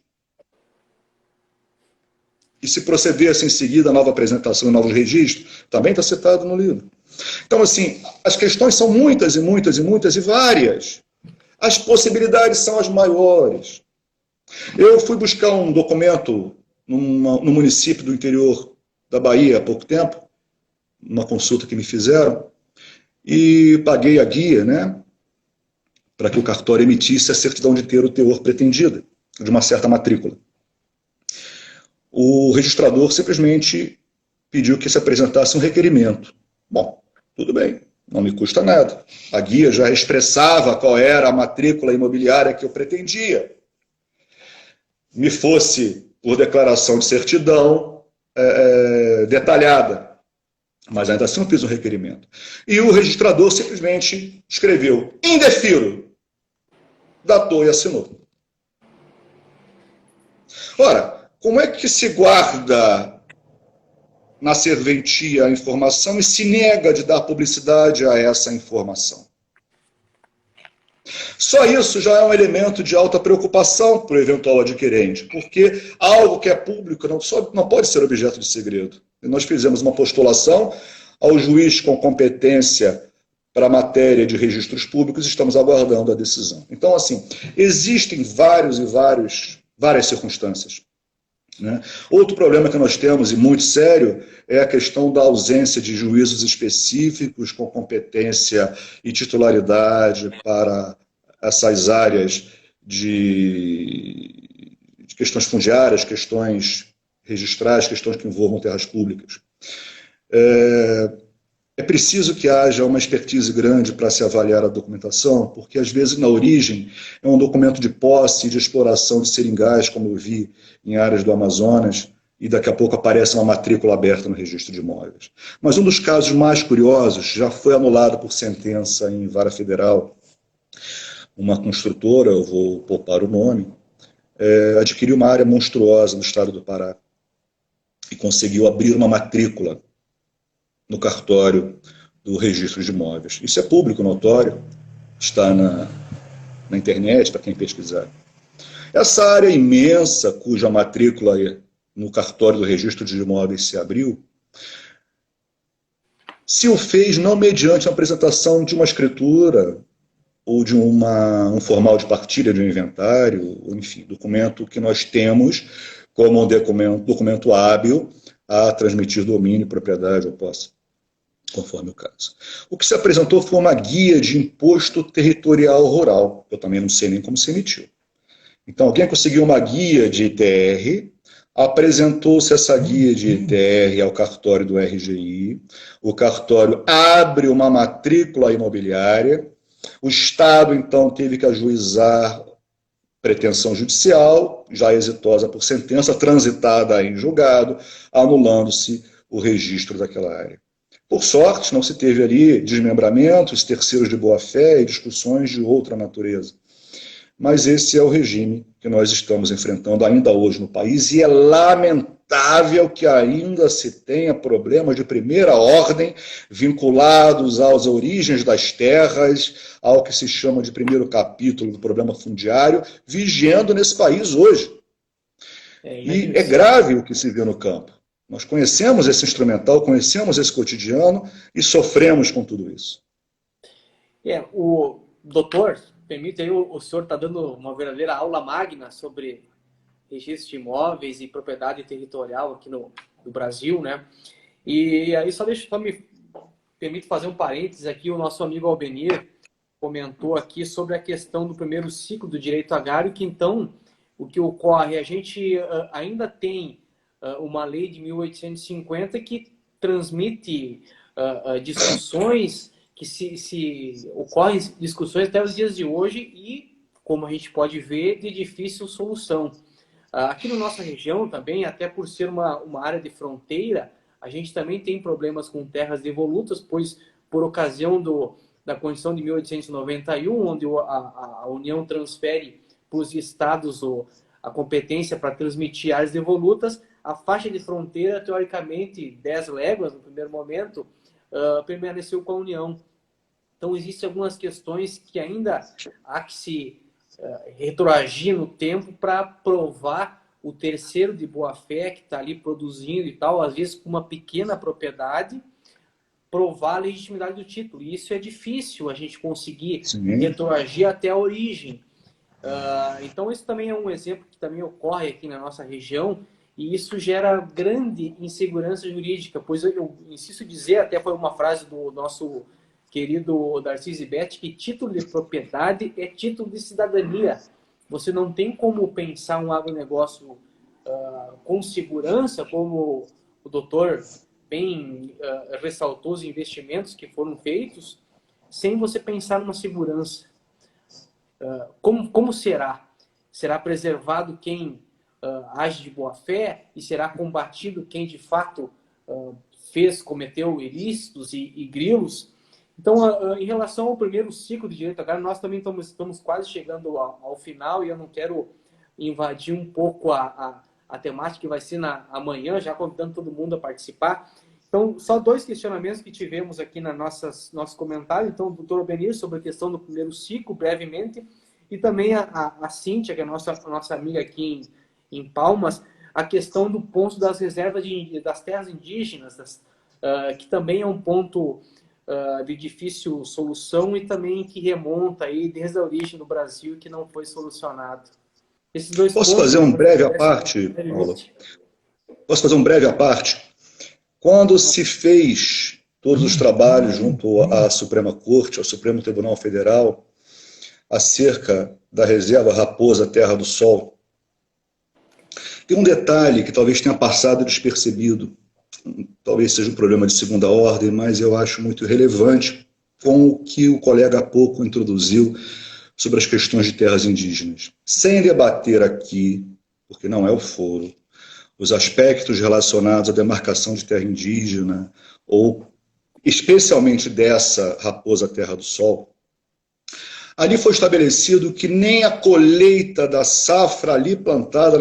e se procedesse em seguida a nova apresentação e novos registros, também está citado no livro. Então, assim, as questões são muitas e muitas e muitas e várias. As possibilidades são as maiores. Eu fui buscar um documento no município do interior da Bahia há pouco tempo, numa consulta que me fizeram, e paguei a guia, né, para que o cartório emitisse a certidão de ter o teor pretendido, de uma certa matrícula. O registrador simplesmente pediu que se apresentasse um requerimento. Bom, tudo bem, não me custa nada. A guia já expressava qual era a matrícula imobiliária que eu pretendia. Me fosse por declaração de certidão detalhada. Mas ainda assim eu fiz um requerimento. E o registrador simplesmente escreveu, indefiro, datou e assinou. Ora, como é que se guarda na serventia a informação e se nega de dar publicidade a essa informação. Só isso já é um elemento de alta preocupação para o eventual adquirente, porque algo que é público não pode ser objeto de segredo. E nós fizemos uma postulação ao juiz com competência para a matéria de registros públicos e estamos aguardando a decisão. Então, assim, existem várias circunstâncias, né? Outro problema que nós temos, e muito sério, é a questão da ausência de juízos específicos com competência e titularidade para essas áreas de questões fundiárias, questões registrais, questões que envolvam terras públicas. É preciso que haja uma expertise grande para se avaliar a documentação, porque às vezes na origem é um documento de posse e de exploração de seringais, como eu vi em áreas do Amazonas, e daqui a pouco aparece uma matrícula aberta no registro de imóveis. Mas um dos casos mais curiosos já foi anulado por sentença em vara federal. Uma construtora, eu vou poupar o nome, adquiriu uma área monstruosa no estado do Pará e conseguiu abrir uma matrícula no cartório do registro de imóveis. Isso é público, notório, está na internet para quem pesquisar. Essa área imensa, cuja matrícula no cartório do registro de imóveis se abriu, se o fez não mediante a apresentação de uma escritura ou de um formal de partilha de um inventário, ou, enfim, documento que nós temos como um documento hábil a transmitir domínio, propriedade ou posse, conforme o caso. O que se apresentou foi uma guia de imposto territorial rural. Eu também não sei nem como se emitiu. Então, alguém conseguiu uma guia de ITR, apresentou-se essa guia de ITR ao cartório do RGI, o cartório abre uma matrícula imobiliária, o Estado, então, teve que ajuizar pretensão judicial, já exitosa por sentença, transitada em julgado, anulando-se o registro daquela área. Por sorte, não se teve ali desmembramentos, terceiros de boa-fé e discussões de outra natureza. Mas esse é o regime que nós estamos enfrentando ainda hoje no país e é lamentável que ainda se tenha problemas de primeira ordem vinculados às origens das terras, ao que se chama de primeiro capítulo do problema fundiário, vigiando nesse país hoje. E é grave o que se vê no campo. Nós conhecemos esse instrumental, conhecemos esse cotidiano e sofremos com tudo isso. O doutor, permite aí, o senhor está dando uma verdadeira aula magna sobre registro de imóveis e propriedade territorial aqui no Brasil, né? E aí só me permite fazer um parênteses aqui, o nosso amigo Albenir comentou aqui sobre a questão do primeiro ciclo do direito agrário, que então o que ocorre, a gente ainda tem uma lei de 1850 que transmite discussões, que se ocorrem discussões até os dias de hoje e, como a gente pode ver, de difícil solução. Aqui na nossa região também, até por ser uma área de fronteira, a gente também tem problemas com terras devolutas, pois por ocasião da Constituição de 1891, onde a União transfere para os estados a competência para transmitir áreas devolutas, a faixa de fronteira, teoricamente, 10 léguas no primeiro momento, permaneceu com a União. Então, existem algumas questões que ainda há que se retroagir no tempo para provar o terceiro de boa-fé que está ali produzindo e tal, às vezes com uma pequena propriedade, provar a legitimidade do título. E isso é difícil a gente conseguir retroagir até a origem. Então, isso também é um exemplo que também ocorre aqui na nossa região, e isso gera grande insegurança jurídica, pois eu insisto em dizer, até foi uma frase do nosso querido Darcy Zibet, que título de propriedade é título de cidadania. Você não tem como pensar um agronegócio com segurança, como o doutor bem ressaltou os investimentos que foram feitos, sem você pensar numa segurança. Como será? Será preservado quem age de boa fé e será combatido quem de fato cometeu ilícitos e grilos? Então, em relação ao primeiro ciclo de direito agrário, nós também estamos quase chegando ao final e eu não quero invadir um pouco a a temática que vai ser amanhã, já convidando todo mundo a participar. Então, só 2 questionamentos que tivemos aqui na nosso comentário. Então, o doutor Albenir, sobre a questão do primeiro ciclo, brevemente, e também a Cíntia, que é a nossa amiga aqui em Palmas, a questão do ponto das reservas das terras indígenas, que também é um ponto de difícil solução e também que remonta aí desde a origem do Brasil, que não foi solucionado. Esses 2 Posso pontos, fazer um breve à parte, Paulo? Posso fazer um breve à parte? Quando se fez todos os trabalhos junto à Suprema Corte, ao Supremo Tribunal Federal, acerca da reserva Raposa Terra do Sol, tem um detalhe que talvez tenha passado despercebido, talvez seja um problema de segunda ordem, mas eu acho muito relevante com o que o colega há pouco introduziu sobre as questões de terras indígenas. Sem debater aqui, porque não é o foro, os aspectos relacionados à demarcação de terra indígena, ou especialmente dessa Raposa Terra do Sol, ali foi estabelecido que nem a colheita da safra ali plantada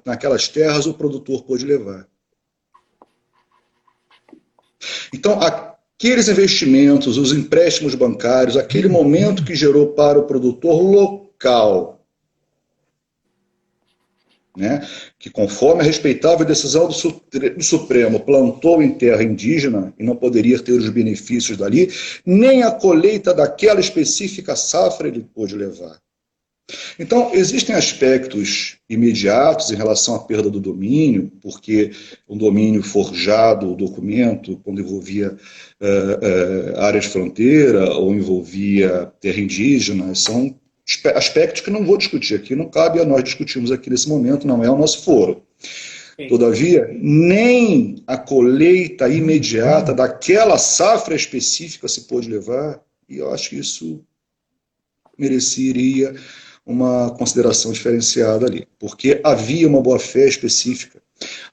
naquelas terras o produtor pôde levar. Então, aqueles investimentos, os empréstimos bancários, aquele momento que gerou para o produtor local, né, que conforme a respeitável decisão do Supremo plantou em terra indígena e não poderia ter os benefícios dali, nem a colheita daquela específica safra ele pôde levar. Então, existem aspectos imediatos em relação à perda do domínio, porque um domínio forjado, o documento, quando envolvia áreas de fronteira ou envolvia terra indígena, são aspectos que não vou discutir aqui, não cabe a nós discutirmos aqui nesse momento, não é o nosso foro. Sim. Todavia, nem a colheita imediata daquela safra específica se pôde levar, e eu acho que isso mereceria uma consideração diferenciada ali, porque havia uma boa-fé específica,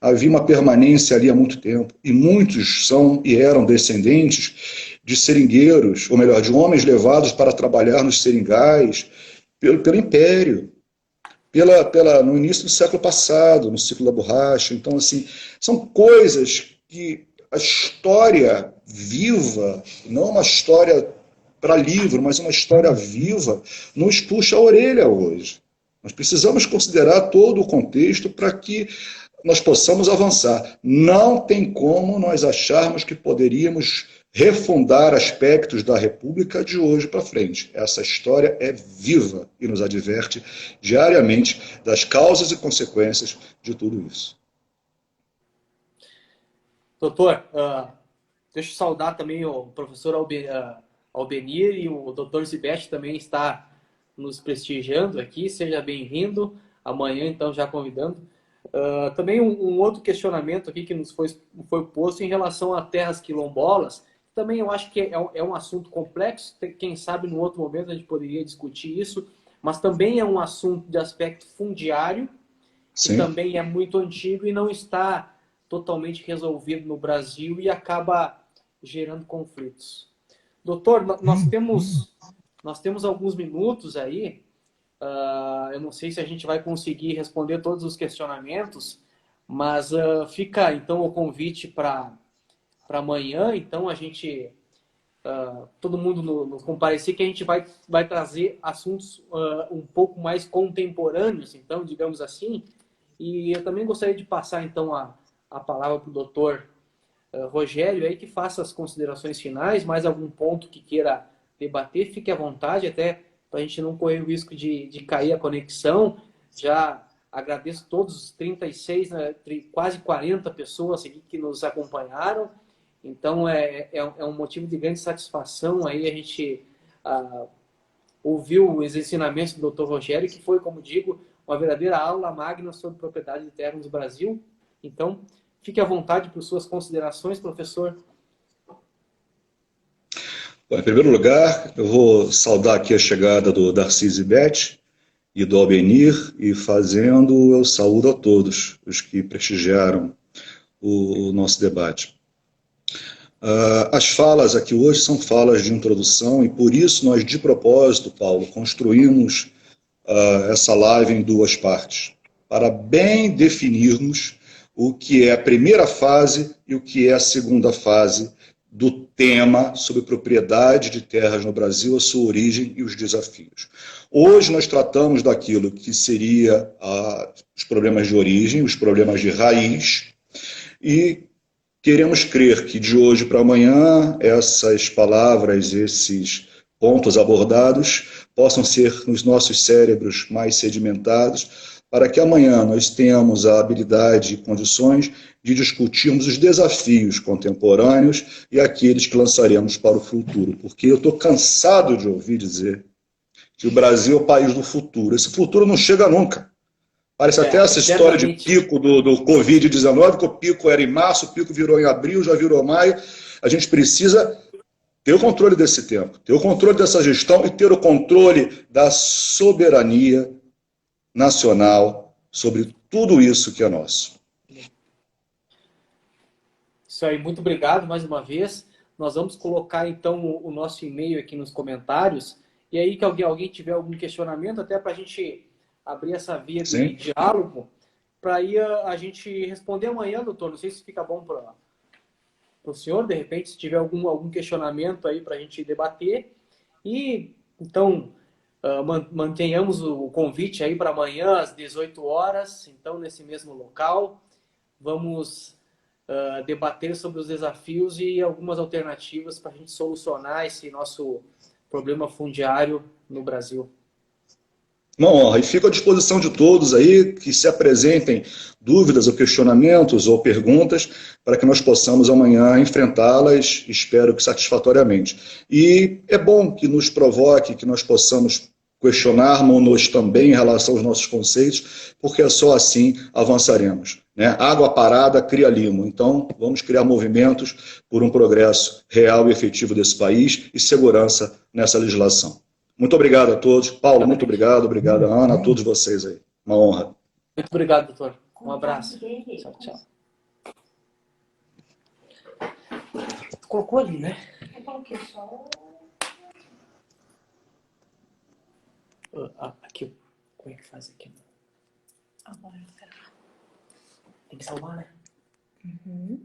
havia uma permanência ali há muito tempo, e muitos são e eram descendentes de seringueiros, ou melhor, de homens levados para trabalhar nos seringais pelo Império, no início do século passado, no ciclo da borracha. Então, assim, são coisas que a história viva, não uma história para livro, mas uma história viva, nos puxa a orelha hoje. Nós precisamos considerar todo o contexto para que nós possamos avançar. Não tem como nós acharmos que poderíamos refundar aspectos da República de hoje para frente. Essa história é viva e nos adverte diariamente das causas e consequências de tudo isso. Doutor, deixa eu saudar também o professor Albenir, e o doutor Zibete também está nos prestigiando aqui. Seja bem-vindo. Amanhã, então, já convidando. Também um outro questionamento aqui que nos foi posto em relação a terras quilombolas. Também eu acho que é um assunto complexo. Quem sabe, no outro momento, a gente poderia discutir isso. Mas também é um assunto de aspecto fundiário, Sim. que também é muito antigo e não está totalmente resolvido no Brasil e acaba gerando conflitos. Doutor, nós temos alguns minutos aí. Eu não sei se a gente vai conseguir responder todos os questionamentos, mas fica então o convite para amanhã. Então a gente, todo mundo no comparecer, que a gente vai trazer assuntos um pouco mais contemporâneos, então, digamos assim. E eu também gostaria de passar então a palavra para o doutor Rogério, aí, que faça as considerações finais. Mais algum ponto que queira debater, fique à vontade, até para a gente não correr o risco de cair a conexão. Já agradeço todos os 36, quase 40 pessoas aqui que nos acompanharam. Então, é um motivo de grande satisfação aí a gente ouvir os ensinamentos do Dr. Rogério, que foi, como digo, uma verdadeira aula magna sobre propriedade de terras no Brasil. Então, fique à vontade para suas considerações, professor. Bom, em primeiro lugar, eu vou saudar aqui a chegada do Darcy Zibete e do Albenir, e fazendo eu saúdo a todos os que prestigiaram o nosso debate. As falas aqui hoje são falas de introdução, e por isso nós, de propósito, Paulo, construímos essa live em duas partes. para bem definirmos o que é a primeira fase e o que é a segunda fase do tema sobre propriedade de terras no Brasil, a sua origem e os desafios. Hoje nós tratamos daquilo que seria os problemas de origem, os problemas de raiz, e queremos crer que de hoje para amanhã essas palavras, esses pontos abordados possam ser nos nossos cérebros mais sedimentados, para que amanhã nós tenhamos a habilidade e condições de discutirmos os desafios contemporâneos e aqueles que lançaremos para o futuro. Porque eu estou cansado de ouvir dizer que o Brasil é o país do futuro. Esse futuro não chega nunca. Parece até essa história de pico do Covid-19, que o pico era em março, o pico virou em abril, já virou maio. A gente precisa ter o controle desse tempo, ter o controle dessa gestão e ter o controle da soberania nacional sobre tudo isso que é nosso. Isso aí, muito obrigado mais uma vez. Nós vamos colocar então o nosso e-mail aqui nos comentários. E aí que alguém tiver algum questionamento, até para a gente abrir essa via de diálogo, para aí a gente responder amanhã, doutor. Não sei se fica bom para o senhor, de repente, se tiver algum questionamento aí para a gente debater. E então mantenhamos o convite aí para amanhã às 18 horas, então nesse mesmo local. Vamos debater sobre os desafios e algumas alternativas para a gente solucionar esse nosso problema fundiário no Brasil. Uma honra. E fico à disposição de todos aí que se apresentem dúvidas ou questionamentos ou perguntas para que nós possamos amanhã enfrentá-las, espero que satisfatoriamente. E é bom que nos provoque, que nós possamos questionarmos-nos também em relação aos nossos conceitos, porque é só assim avançaremos. Né? Água parada cria limo. Então, vamos criar movimentos por um progresso real e efetivo desse país e segurança nessa legislação. Muito obrigado a todos. Paulo, muito obrigado. Obrigado, Ana, a todos vocês aí. Uma honra. Muito obrigado, doutor. Um abraço. Tchau, tchau. Tu colocou ali, né? Eu coloquei só... Aqui, como é que faz aqui? Agora, será? Tem que salvar, né? Uhum.